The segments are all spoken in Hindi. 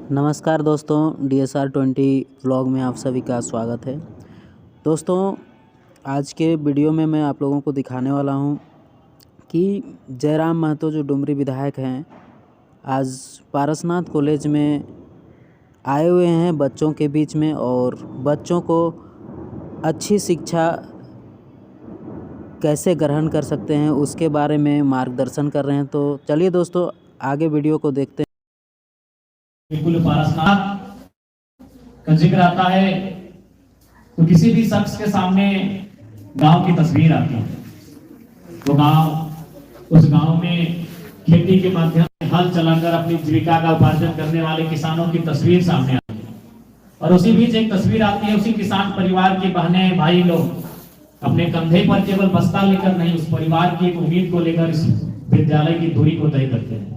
नमस्कार दोस्तों, DSR20 व्लॉग में आप सभी का स्वागत है। दोस्तों, आज के वीडियो में मैं आप लोगों को दिखाने वाला हूं कि जयराम महतो जो डुमरी विधायक हैं, आज पारसनाथ कॉलेज में आए हुए हैं बच्चों के बीच में और बच्चों को अच्छी शिक्षा कैसे ग्रहण कर सकते हैं उसके बारे में मार्गदर्शन कर रहे हैं। तो चलिए दोस्तों, आगे वीडियो को देखते हैं। बिल्कुल पारसनाथ का जिक्र आता है तो किसी भी शख्स के सामने गांव की तस्वीर आती है। वो गांव, उस गांव में खेती के माध्यम से हल चलाकर अपनी जीविका का उपार्जन करने वाले किसानों की तस्वीर सामने आती है। और उसी बीच एक तस्वीर आती है उसी किसान परिवार की बहनें भाई लोग अपने कंधे पर केवल बस्ता लेकर नहीं, उस परिवार की एक उम्मीद को लेकर इस विद्यालय की दूरी को तय करते हैं।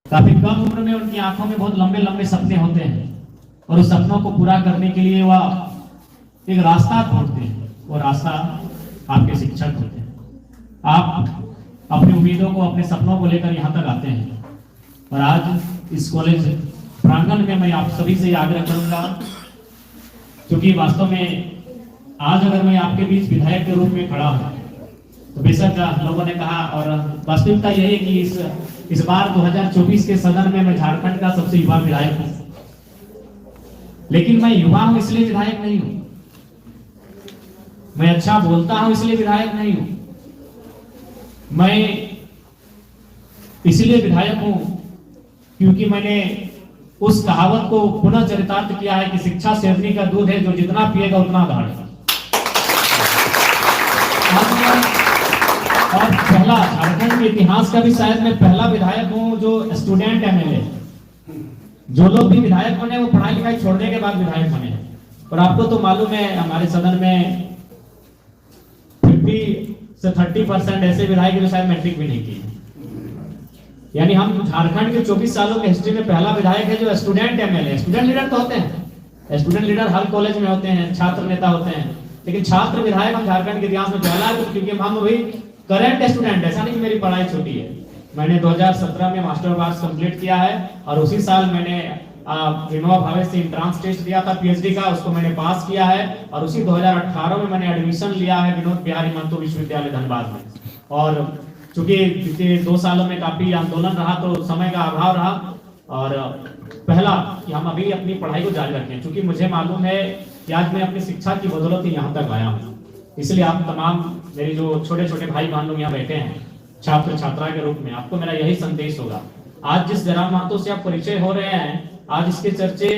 काफी कम उम्र में उनकी आंखों में बहुत लंबे लंबे सपने होते हैं और उस सपनों को पूरा करने के लिए वह एक रास्ता ढूंढते हैं। वो रास्ता आपके शिक्षक होते हैं। आप अपनी उम्मीदों को, अपने सपनों को लेकर यहाँ तक आते हैं और आज इस कॉलेज प्रांगण में मैं आप सभी से आग्रह करूंगा, क्योंकि वास्तव में आज अगर मैं आपके बीच विधायक के रूप में खड़ा हूं तो बेशक लोगों ने कहा, और वास्तविकता यही है कि इस बार 2024 के सदन में मैं झारखंड का सबसे युवा विधायक हूं। लेकिन मैं युवा हूं इसलिए विधायक नहीं हूं, मैं अच्छा बोलता हूं इसलिए विधायक नहीं हूं, मैं इसलिए विधायक हूं क्योंकि मैंने उस कहावत को पुनः चरितार्थ किया है कि शिक्षा शेरनी का दूध है, जो जितना पिएगा उतना गाढ़ेगा। और पहला झारखंड के इतिहास का भी शायद मैं पहला विधायक हूं जो स्टूडेंट MLA। जो लोग भी विधायक बने वो पढ़ाई लिखाई छोड़ने के बाद विधायक बने। और आपको तो मालूम है हमारे सदन में 50 से 30% ऐसे विधायक जो शायद मैट्रिक भी नहीं किए। यानी हम झारखंड के 24 सालों के हिस्ट्री में पहला विधायक है जो स्टूडेंट MLA। स्टूडेंट लीडर तो होते हैं, स्टूडेंट लीडर हर कॉलेज में होते हैं, छात्र नेता होते हैं, लेकिन छात्र विधायक हम झारखंड के इतिहास में पहला है, क्योंकि हम अभी करंट स्टूडेंट। ऐसा नहीं कि मेरी पढ़ाई छोटी है। मैंने 2017 में मास्टर पास कंप्लीट किया है और उसी साल मैंने विनोबा भावे से एंट्रेंस टेस्ट दिया था PhD का, उसको मैंने पास किया है। और उसी 2018 में मैंने एडमिशन लिया है विनोद बिहारी महतो विश्वविद्यालय धनबाद में। और चूंकि पिछले 2 सालों में काफी आंदोलन रहा तो समय का अभाव रहा, और पहला कि हम अभी अपनी पढ़ाई को जारी रखें, क्योंकि मुझे मालूम है कि आज मैं अपनी शिक्षा की बदौलत ही यहाँ तक आया हूँ। इसलिए आप तमाम मेरे जो छोटे छोटे भाई बहन लोग यहाँ बैठे हैं छात्र छात्रा के रूप में, आपको मेरा यही संदेश होगा। आज जिस जयराम महतो से आप परिचय हो रहे हैं, आज इसके चर्चे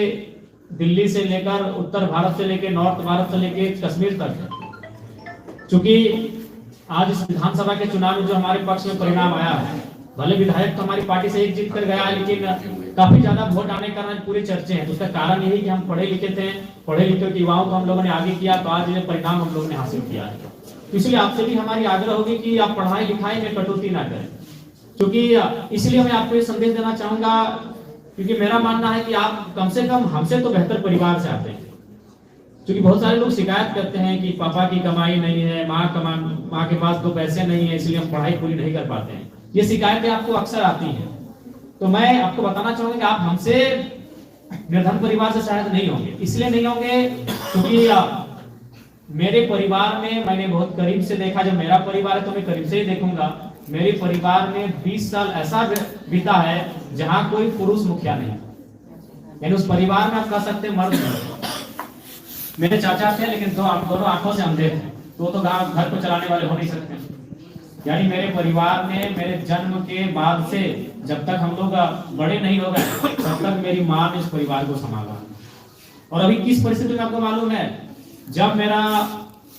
दिल्ली से लेकर उत्तर भारत से लेकर नॉर्थ भारत से लेकर कश्मीर तक है। चूंकि आज इस विधानसभा के चुनाव में जो हमारे पक्ष में परिणाम आया है, भले विधायक तो हमारी पार्टी से एक जीत कर गया, लेकिन काफी ज्यादा वोट आने के कारण पूरी चर्चे हैं। तो उसका कारण यही कि हम पढ़े लिखे थे, पढ़े लिखे युवाओं को हम लोगों ने आगे किया, तो आज ये परिणाम हम लोगों ने हासिल किया है। इसलिए आपसे भी हमारी आग्रह होगी कि आप पढ़ाई लिखाई में कटौती ना करें, क्योंकि इसलिए मैं आपको ये संदेश देना चाहूंगा, क्योंकि मेरा मानना है कि आप कम से कम हमसे तो बेहतर परिवार से आते हैं। क्योंकि बहुत सारे लोग शिकायत करते हैं कि पापा की कमाई नहीं है, माँ के पास 2 पैसे नहीं है, इसलिए हम पढ़ाई पूरी नहीं कर पाते हैं। ये शिकायतें आपको अक्सर आती हैं। तो मैं आपको बताना चाहूंगा कि आप हमसे निर्धन परिवार से शायद नहीं होंगे। इसलिए नहीं होंगे क्योंकि मेरे परिवार में मैंने बहुत करीब से देखा। जब मेरा परिवार है तो मैं करीब से ही देखूंगा। मेरे परिवार में 20 साल ऐसा बीता है जहां कोई पुरुष मुखिया नहीं, यानी उस परिवार में आप कह सकते हैं मर्द। मेरे चाचा थे लेकिन दोनों आंखों से अंधे थे, तो घर को चलाने वाले हो नहीं सकते। यानी मेरे परिवार में मेरे जन्म के बाद से जब तक हम लोग बड़े नहीं हो गए तब तक मेरी माँ ने इस परिवार को संभाला। और अभी किस परिस्थिति में आपको मालूम है, जब मेरा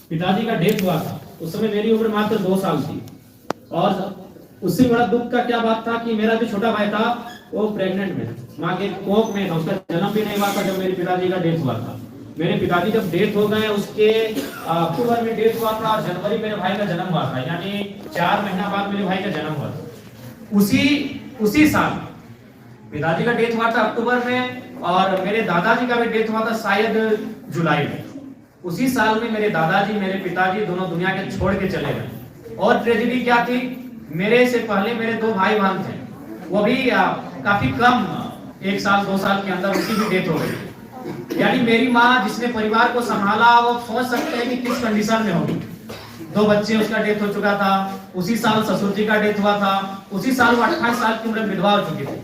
पिताजी का डेथ हुआ था उस समय मेरी उम्र मात्र 2 साल थी। और उससे बड़ा दुख का क्या बात था कि मेरा जो छोटा भाई था वो प्रेग्नेंट में, माँ के कोख में था, उसका जन्म भी नहीं हुआ था जब मेरे पिताजी का डेथ हुआ था। मेरे पिताजी जब डेथ हो गए, उसके अक्टूबर में डेथ हुआ था और जनवरी मेरे भाई का जन्म हुआ था, यानी 4 महीना बाद मेरे भाई का जन्म हुआ था। उसी साल पिताजी का डेथ हुआ था अक्टूबर में, और मेरे दादाजी का भी डेथ हुआ था शायद जुलाई में। उसी साल में मेरे दादाजी मेरे पिताजी दोनों दुनिया के छोड़ के चले गए। और ट्रेजेडी क्या थी, मेरे से पहले मेरे 2 भाई बहन थे, वो भी काफी कम 1 साल 2 साल के अंदर उसकी भी डेथ हो गई। यानी मेरी माँ जिसने परिवार को संभाला, वो समझ सकते हैं कि किस कंडीशन में होगी। 2 बच्चे उसका डेथ हो चुका था, उसी साल ससुर जी का डेथ हुआ था, उसी साल वो 28 साल की उम्र में विधवा हो चुकी थी।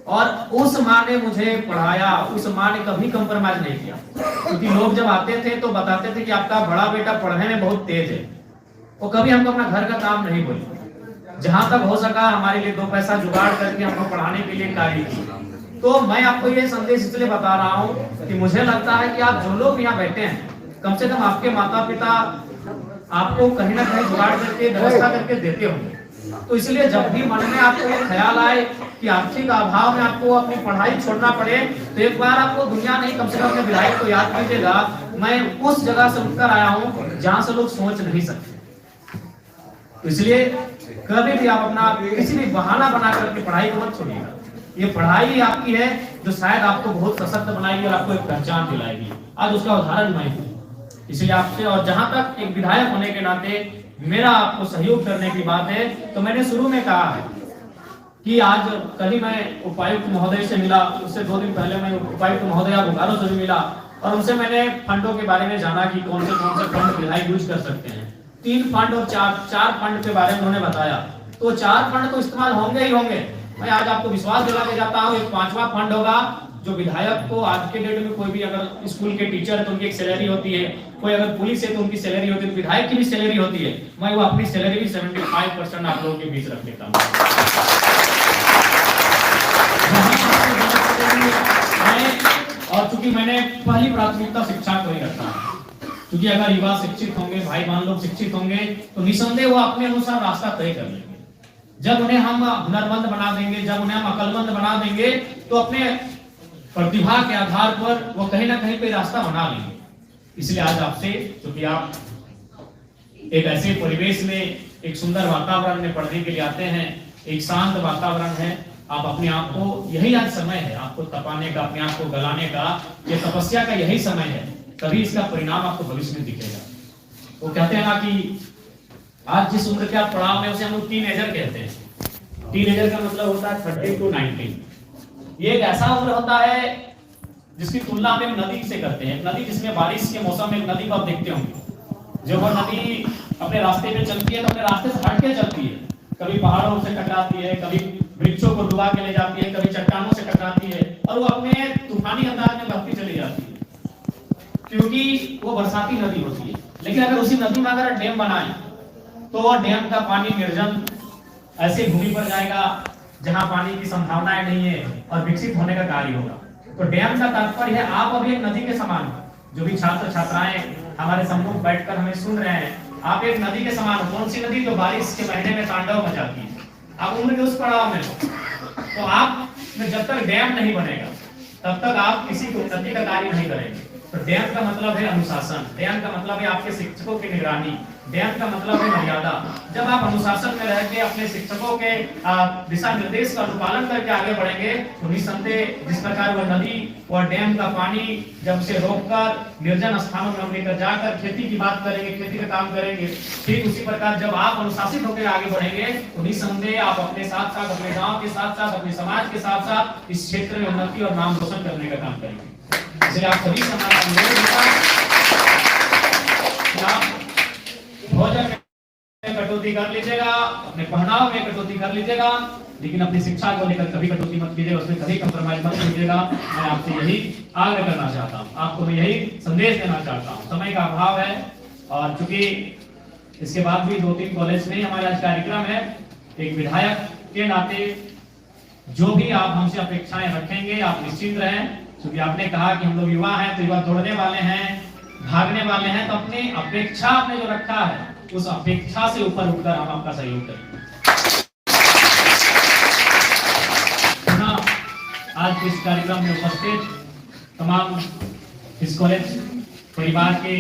और उस माँ ने मुझे पढ़ाया, उस माँ ने कभी कंप्रोमाइज नहीं किया। क्योंकि लोग जब आते थे तो बताते थे कि आपका बड़ा बेटा पढ़ने में बहुत तेज है, वो कभी हमको अपना घर का काम नहीं बोली। जहां तक हो सका हमारे लिए 2 पैसा जुगाड़ करके हमको पढ़ाने के लिए कार्य की। तो मैं आपको ये संदेश इसलिए बता रहा हूँ कि मुझे लगता है कि आप जो लोग यहाँ बैठे हैं, कम से कम आपके माता पिता आपको कहीं ना कहीं जुगाड़ करके व्यवस्था करके देते होंगे। तो इसलिए जब भी मन में आपको ये ख्याल आए कि आर्थिक अभाव में आपको अपनी पढ़ाई छोड़ना पड़े, तो एक बार आपको दुनिया नहीं, कम से कम अपने विधायक को याद कीजिएगा, मैं उस जगह से उठकर आया हूँ जहां से लोग सोच नहीं सकते। तो इसलिए कभी भी आप अपना किसी भी बहाना बना करके पढ़ाई को मत छोड़िएगा। ये पढ़ाई आपकी है जो शायद आपको बहुत सशक्त बनाएगी और आपको एक पहचान दिलाएगी। आज उसका उदाहरण मैं हूँ। इसलिए आपसे, और जहां तक एक विधायक होने के नाते मेरा आपको सहयोग करने की बात है, तो मैंने शुरू में कहा है कि आज कल ही मैं उपायुक्त महोदय से मिला, उससे 2 दिन पहले मैं उपायुक्त महोदय बोकारो से भी मिला, और उनसे मैंने फंडों के बारे में जाना कि कौन से फंड विधायक यूज कर सकते हैं। 3 फंड और 4 फंड के बारे में उन्होंने बताया। तो 4 फंड तो इस्तेमाल होंगे ही होंगे। मैं आज आपको विश्वास दिला के जाता हूँ, एक 5वां फंड होगा जो विधायक को आज के डेट में कोई भी अगर स्कूल के टीचर है तो उनकी एक सैलरी होती है, कोई अगर पुलिस है तो उनकी सैलरी होती है, तो विधायक की भी सैलरी होती है। मैं वो अपनी सैलरी भी 75% आप लोगों के बीच रख देता हूँ। और चूंकि मैंने पहली प्राथमिकता शिक्षा को ही रखा है, क्योंकि अगर युवा शिक्षित होंगे, भाई बहन लोग शिक्षित होंगे, तो निसंदेह वो अपने अनुसार रास्ता तय कर लेंगे। जब उन्हें हम हुनरमंद बना देंगे, जब उन्हें हम अकलमंद बना देंगे, तो अपने प्रतिभा के आधार पर वो कहीं ना कहीं पे रास्ता बना लेंगे। इसलिए आज आपसे, क्योंकि आप एक ऐसे परिवेश में, एक सुंदर वातावरण में पढ़ने के लिए आते हैं, एक शांत वातावरण है, आप अपने आप को, यही आज समय है आपको तपाने का, अपने आप को गलाने का, ये तपस्या का यही समय है, तभी इसका परिणाम आपको भविष्य में दिखेगा। वो कहते हैं ना कि आज जिस उम्र के आप पड़ाव में, उसे हम लोग टीनेजर कहते हैं। टीनेजर का मतलब होता है 30 to 19। ये एक ऐसा उम्र होता है जिसकी तुलना हम नदी से करते हैं। नदी जिसमें बारिश के मौसम में नदी को आप देखते होंगे, जब वो नदी अपने रास्ते में चलती है तो अपने रास्ते से हट के चलती है, कभी पहाड़ों से टकराती है, कभी वृक्षों को डुबा के ले जाती है, कभी चट्टानों से टकराती है, और वो अपने तूफानी अंदाज में बहती चली जाती है, क्योंकि वो बरसाती नदी होती है। लेकिन अगर उसी नदी में अगर डैम बनाए तो वो डैम का पानी निर्जन ऐसे भूमि पर जाएगा जहां पानी की संभावनाएं नहीं है और विकसित होने का कार्य होगा। तो डैम का तात्पर्य है आप अभी एक नदी के समान हो। जो भी छात्र छात्राएं हमारे सम्मुख बैठकर हमें सुन रहे हैं, आप एक नदी के समान हो। कौन सी नदी? जो बारिश के महीने में तांडव मचाती है। आप उम्र के उस पड़ाव में हो, तो आप में जब तक डैम नहीं बनेगा तब तक आप किसी को उन्नति का कार्य नहीं करेंगे। तो डैम का मतलब है अनुशासन, डैम का मतलब है आपके शिक्षकों की निगरानी, डैम का मतलब है मर्यादा। जब आप अनुशासन में रह के अपने शिक्षकों के दिशा निर्देश का अनुपालन करके आगे बढ़ेंगे, तो निसंदेह जिस प्रकार वह नदी और डैम का पानी जब उसे रोककर निर्जन स्थानों में हम लेकर जाकर खेती की बात करेंगे, खेती का काम करेंगे, ठीक उसी प्रकार जब आप अनुशासित होकर आगे बढ़ेंगे तो निसंदेह आप अपने साथ साथ, अपने गाँव के साथ साथ, अपने समाज के साथ साथ इस क्षेत्र में उन्नति और नाम रोशन करने का काम करेंगे। इसलिए आप सभी समाज भोजन में कटौती कर लीजिएगा, अपने पहनाव में कटौती कर लीजिएगा, लेकिन अपनी शिक्षा को लेकर कभी कटौती मत कीजिएगा, उसमें कभी कंप्रोमाइज मत कीजिएगा। मैं आपसे यही आग्रह करना चाहता हूँ, आपको मैं यही संदेश देना चाहता हूँ। समय का अभाव है और चूंकि इसके बाद भी 2-3 कॉलेज में हमारा आज कार्यक्रम है, एक विधायक के नाते जो भी आप हमसे अपेक्षाएं रखेंगे आप निश्चिंत रहें, क्योंकि आपने कहा कि हम लोग युवा हैं, तो युवा दौड़ने वाले हैं, भागने वाले हैं, तो अपनी अपेक्षा आपने जो रखा है उस अपेक्षा से ऊपर उठकर हम आपका सहयोग करेंगे। आज इस कार्यक्रम में उपस्थित तमाम इस कॉलेज परिवार के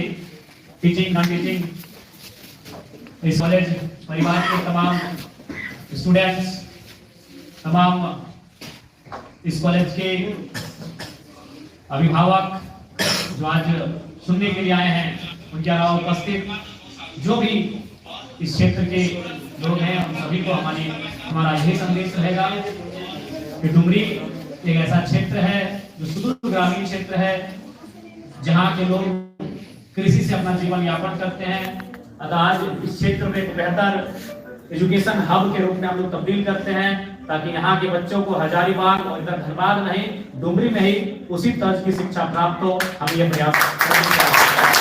टीचिंग नॉन टीचिंग, इस कॉलेज परिवार के तमाम स्टूडेंट्स, तमाम इस कॉलेज के अभिभावक जो आज सुनने के लिए आए हैं, उनके अलावा उपस्थित जो भी इस क्षेत्र के लोग हैं, उन सभी को हमारा यही संदेश रहेगा कि डुमरी एक ऐसा क्षेत्र है जो सुदूर ग्रामीण क्षेत्र है, जहाँ के लोग कृषि से अपना जीवन यापन करते हैं। अतः आज इस क्षेत्र में एक बेहतर एजुकेशन हब के रूप में हम लोग तब्दील करते हैं, ताकि यहाँ के बच्चों को हजारीबाग और इधर धनबाद नहीं, डुमरी में ही उसी तर्ज की शिक्षा प्राप्त हो। हम ये प्रयास करेंगे।